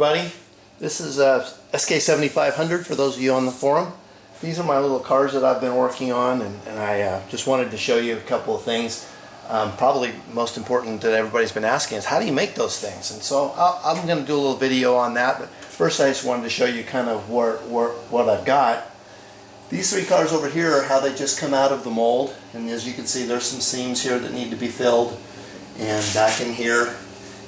everybody. This is SK7500 for those of you on the forum. These are my little cars that I've been working on, and I just wanted to show you a couple of things. Probably most important that everybody's been asking is how do you make those things? And so I'm going to do a little video on that, but first I just wanted to show you kind of what I've got. These three cars over here are how they just come out of the mold, and as you can see there's some seams here that need to be filled and back in here,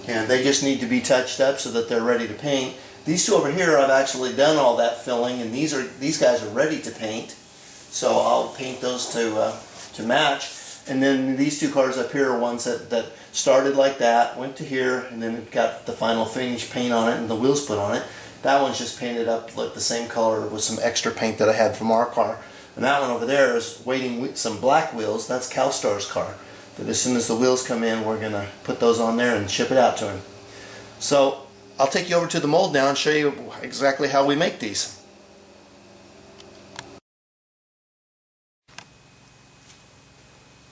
and they just need to be touched up so that they're ready to paint. These two over here I've actually done all that filling, and these guys are ready to paint, so I'll paint those to match. And then these two cars up here are ones that started like that, went to here, and then got the final finish paint on it and the wheels put on it. That one's just painted up like the same color with some extra paint that I had from our car. And that one over there is waiting with some black wheels. That's CalStar's car. But as soon as the wheels come in, we're going to put those on there and ship it out to him. So I'll take you over to the mold now and show you exactly how we make these.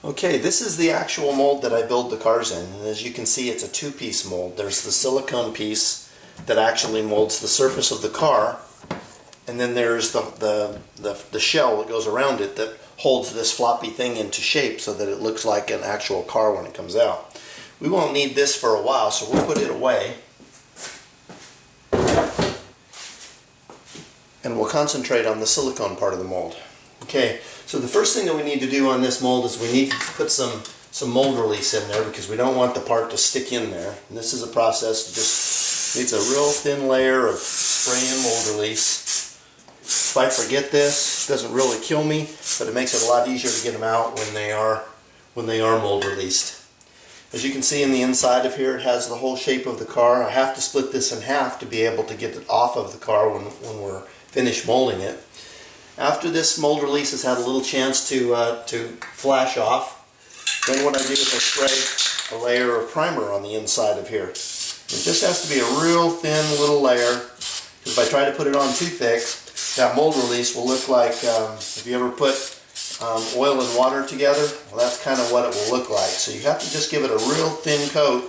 Okay, this is the actual mold that I build the cars in, and as you can see it's a two-piece mold. There's the silicone piece that actually molds the surface of the car, and then there's the shell that goes around it that holds this floppy thing into shape so that it looks like an actual car when it comes out. We won't need this for a while, so we'll put it away and we'll concentrate on the silicone part of the mold. Okay, so the first thing that we need to do on this mold is we need to put some mold release in there because we don't want the part to stick in there. And this is a process that just needs a real thin layer of spray and mold release. If I forget this, it doesn't really kill me, but it makes it a lot easier to get them out when they are mold released. As you can see in the inside of here, it has the whole shape of the car. I have to split this in half to be able to get it off of the car when we're finished molding it. After this mold release has had a little chance to flash off, then what I do is I spray a layer of primer on the inside of here. It just has to be a real thin little layer, because if I try to put it on too thick, that mold release will look like, if you ever put oil and water together, well, that's kind of what it will look like. So you have to just give it a real thin coat,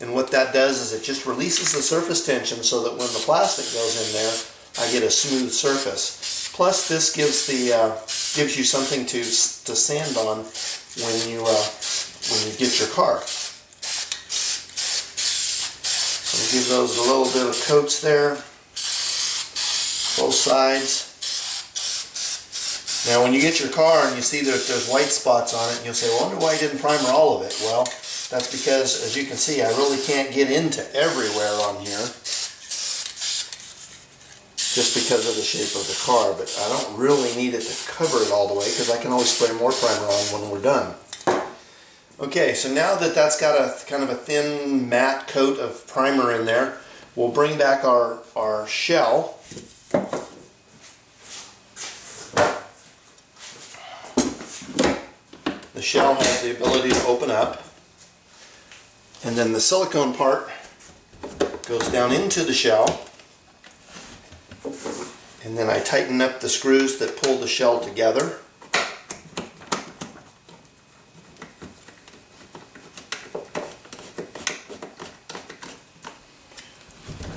and what that does is it just releases the surface tension so that when the plastic goes in there, I get a smooth surface. Plus this gives you something to sand on when you get your car. So we give those a little bit of coats there, both sides. Now when you get your car and you see that there's white spots on it, you'll say, well, I wonder why I didn't primer all of it. Well, that's because, as you can see, I really can't get into everywhere on here, just because of the shape of the car, but I don't really need it to cover it all the way because I can always spray more primer on when we're done. Okay, so now that that's got a kind of a thin matte coat of primer in there, we'll bring back our shell. The shell has the ability to open up, and then the silicone part goes down into the shell. And then I tighten up the screws that pull the shell together.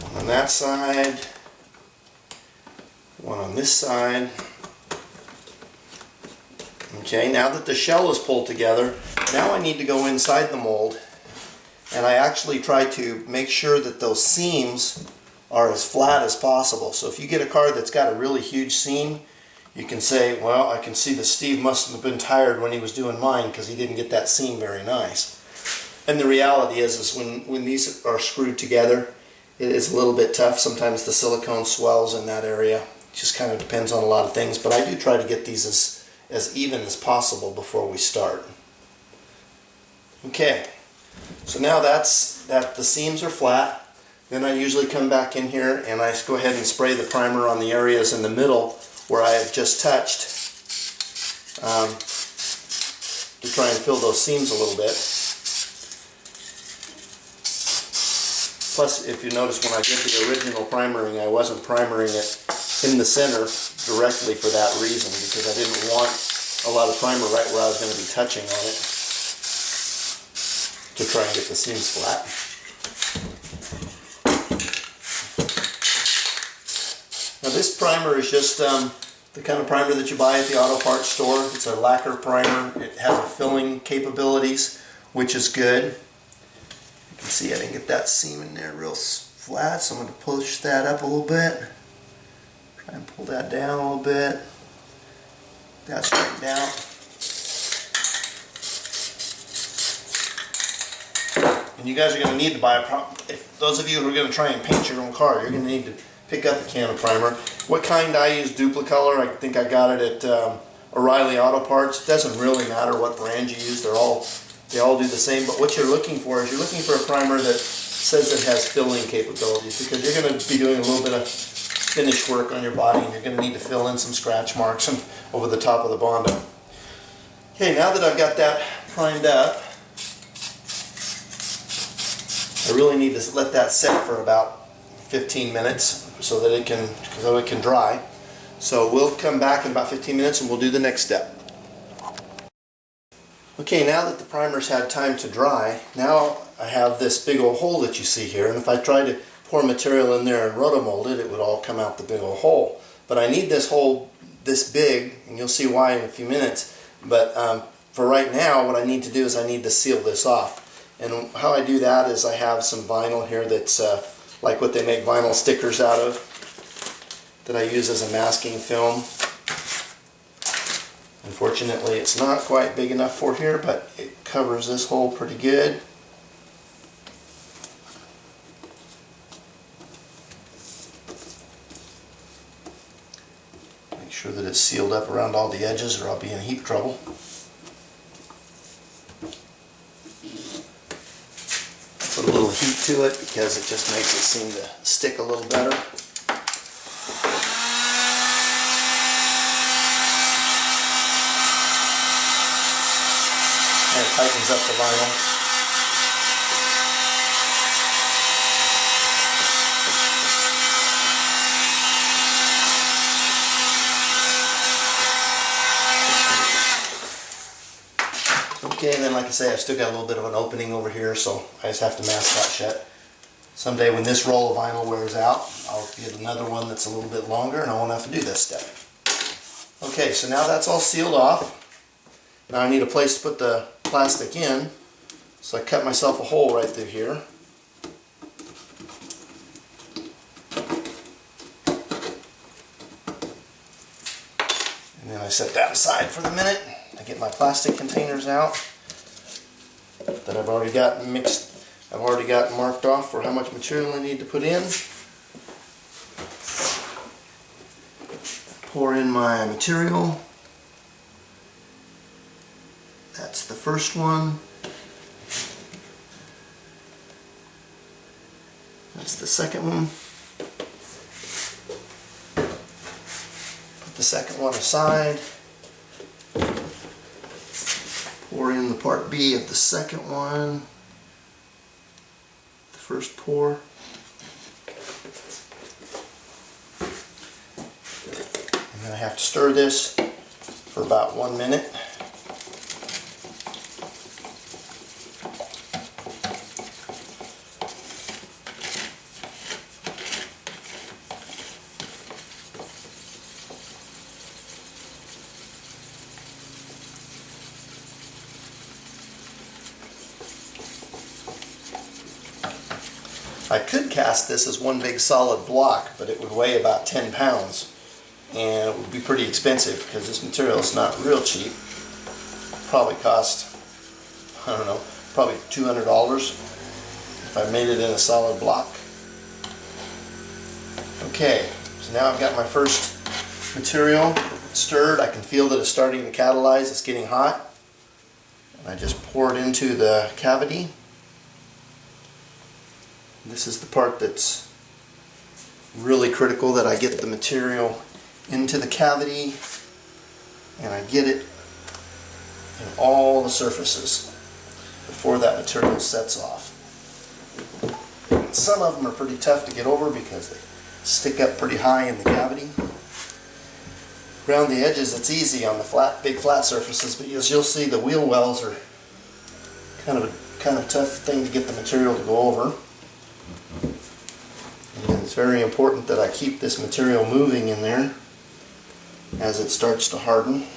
One on that side, one on this side. Okay, now that the shell is pulled together, now I need to go inside the mold, and I actually try to make sure that those seams are as flat as possible. So if you get a car that's got a really huge seam, you can say, well, I can see that Steve must have been tired when he was doing mine because he didn't get that seam very nice. And the reality is when these are screwed together, it is a little bit tough. Sometimes the silicone swells in that area. It just kind of depends on a lot of things, but I do try to get these as even as possible before we start. Okay, so now that the seams are flat, then I usually come back in here and I go ahead and spray the primer on the areas in the middle where I have just touched to try and fill those seams a little bit. Plus, if you notice, when I did the original primering, I wasn't primering it in the center directly for that reason, because I didn't want a lot of primer right where I was going to be touching on it to try and get the seams flat. Now this primer is just the kind of primer that you buy at the auto parts store. It's a lacquer primer. It has a filling capabilities, which is good. You can see I didn't get that seam in there real flat, so I'm going to push that up a little bit. Try and pull that down a little bit. That straightened out. And you guys are going to need to buy if those of you who are going to try and paint your own car, you're going to need to pick up a can of primer. What kind I use, Duplicolor. I think I got it at O'Reilly Auto Parts. It doesn't really matter what brand you use. They all do the same. But what you're looking for is you're looking for a primer that says it has filling capabilities, because you're going to be doing a little bit of finish work on your body, and you're going to need to fill in some scratch marks over the top of the Bondo. Okay, now that I've got that primed up, I really need to let that set for about 15 minutes so that it can dry. So we'll come back in about 15 minutes and we'll do the next step. Okay, now that the primer's had time to dry, now I have this big old hole that you see here, and if I try to pour material in there and rotomold it, it would all come out the big old hole. But I need this hole this big, and you'll see why in a few minutes. But for right now, what I need to do is I need to seal this off. And how I do that is I have some vinyl here that's like what they make vinyl stickers out of, that I use as a masking film. Unfortunately, it's not quite big enough for here, but it covers this hole pretty good. Make sure that it's sealed up around all the edges or I'll be in heat trouble. Put a little heat to it because it just makes it seem to stick a little better. And it tightens up the vinyl. Okay, and then like I say, I've still got a little bit of an opening over here, so I just have to mask that shut. Someday when this roll of vinyl wears out, I'll get another one that's a little bit longer and I won't have to do this step. Okay, so now that's all sealed off. Now I need a place to put the plastic in, so I cut myself a hole right through here. And then I set that aside for the minute. I get my plastic containers out that I've already got mixed. I've already got marked off for how much material I need to put in. Pour in my material. That's the first one. That's the second one. Put the second one aside. Pour in the part B of the second one. The first pour. And then I have to stir this for about 1 minute. I could cast this as one big solid block, but it would weigh about 10 pounds and it would be pretty expensive because this material is not real cheap. Probably cost, I don't know, probably $200 if I made it in a solid block. Okay, so now I've got my first material stirred. I can feel that it's starting to catalyze, it's getting hot. And I just pour it into the cavity. This is the part that's really critical, that I get the material into the cavity and I get it in all the surfaces before that material sets off. And some of them are pretty tough to get over because they stick up pretty high in the cavity. Around the edges it's easy on the big flat surfaces, but as you'll see, the wheel wells are kind of a tough thing to get the material to go over. And then It's very important that I keep this material moving in there as it starts to harden.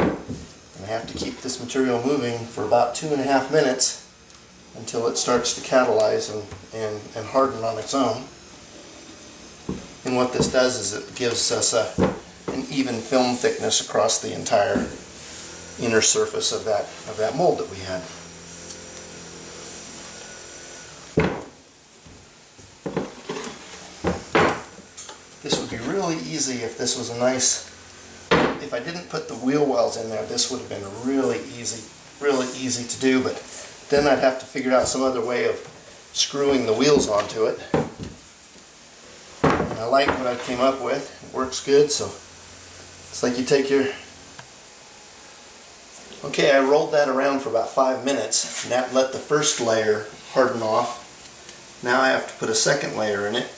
And I have to keep this material moving for about 2.5 minutes until it starts to catalyze and harden on its own. And what this does is it gives us an even film thickness across the entire inner surface of that mold that we had. This would be really easy if this was a nice, if I didn't put the wheel wells in there, this would have been really easy to do, but then I'd have to figure out some other way of screwing the wheels onto it. And I like what I came up with. It works good, so it's like you take your... Okay, I rolled that around for about 5 minutes, and that let the first layer harden off. Now I have to put a second layer in it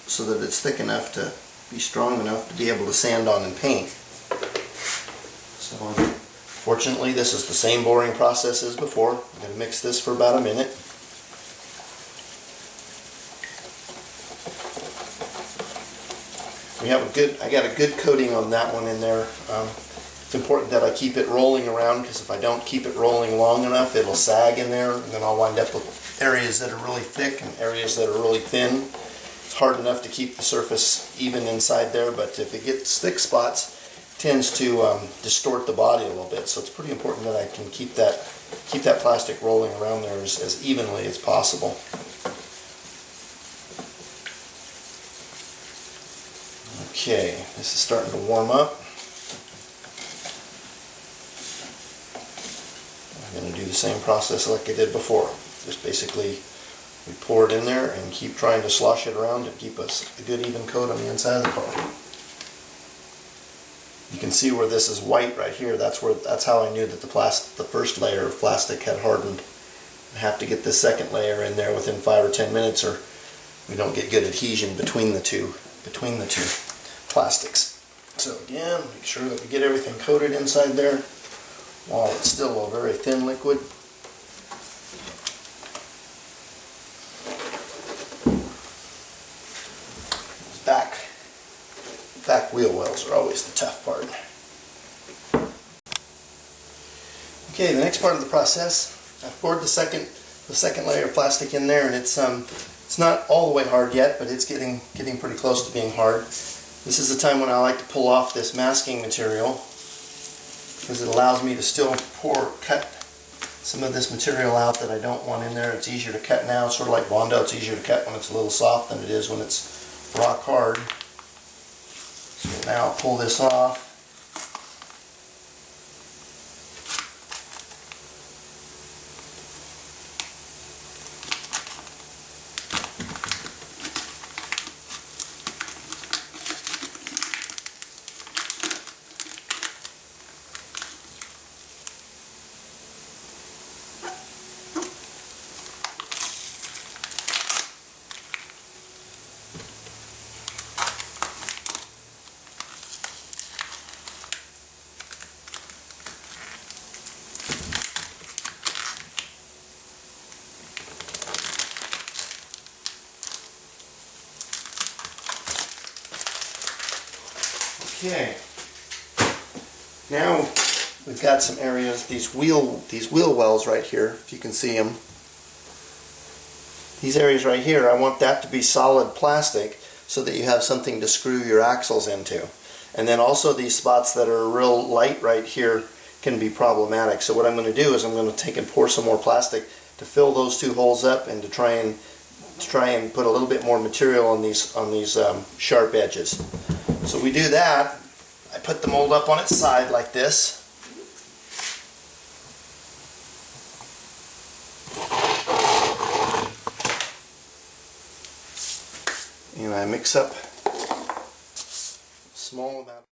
so that it's thick enough to be strong enough to be able to sand on and paint. So fortunately this is the same boring process as before. I'm going to mix this for about a minute. I got a good coating on that one in there. It's important that I keep it rolling around, because if I don't keep it rolling long enough, it'll sag in there, and then I'll wind up with areas that are really thick and areas that are really thin. It's hard enough to keep the surface even inside there, but if it gets thick spots, it tends to distort the body a little bit. So it's pretty important that I can keep that plastic rolling around there as evenly as possible. Okay, this is starting to warm up. I'm going to do the same process like I did before. Just basically we pour it in there and keep trying to slosh it around to keep us a good even coat on the inside of the car. You can see where this is white right here. That's how I knew that the first layer of plastic had hardened. I have to get the second layer in there within 5 or 10 minutes, or we don't get good adhesion between the two plastics. So again, make sure that we get everything coated inside there while it's still a very thin liquid. Back wheel wells are always the tough part. Okay, the next part of the process, I've poured the second layer of plastic in there, and it's not all the way hard yet, but it's getting pretty close to being hard. This is the time when I like to pull off this masking material, because it allows me to still cut some of this material out that I don't want in there. It's easier to cut now, sort of like Bondo. It's easier to cut when it's a little soft than it is when it's rock hard. So now I'll pull this off. Okay, now we've got some areas, these wheel wells right here, if you can see them. These areas right here, I want that to be solid plastic so that you have something to screw your axles into. And then also these spots that are real light right here can be problematic. So what I'm going to do is I'm going to take and pour some more plastic to fill those two holes up, and to try and put a little bit more material on these sharp edges. So we do that. I put the mold up on its side like this. And I mix up a small amount.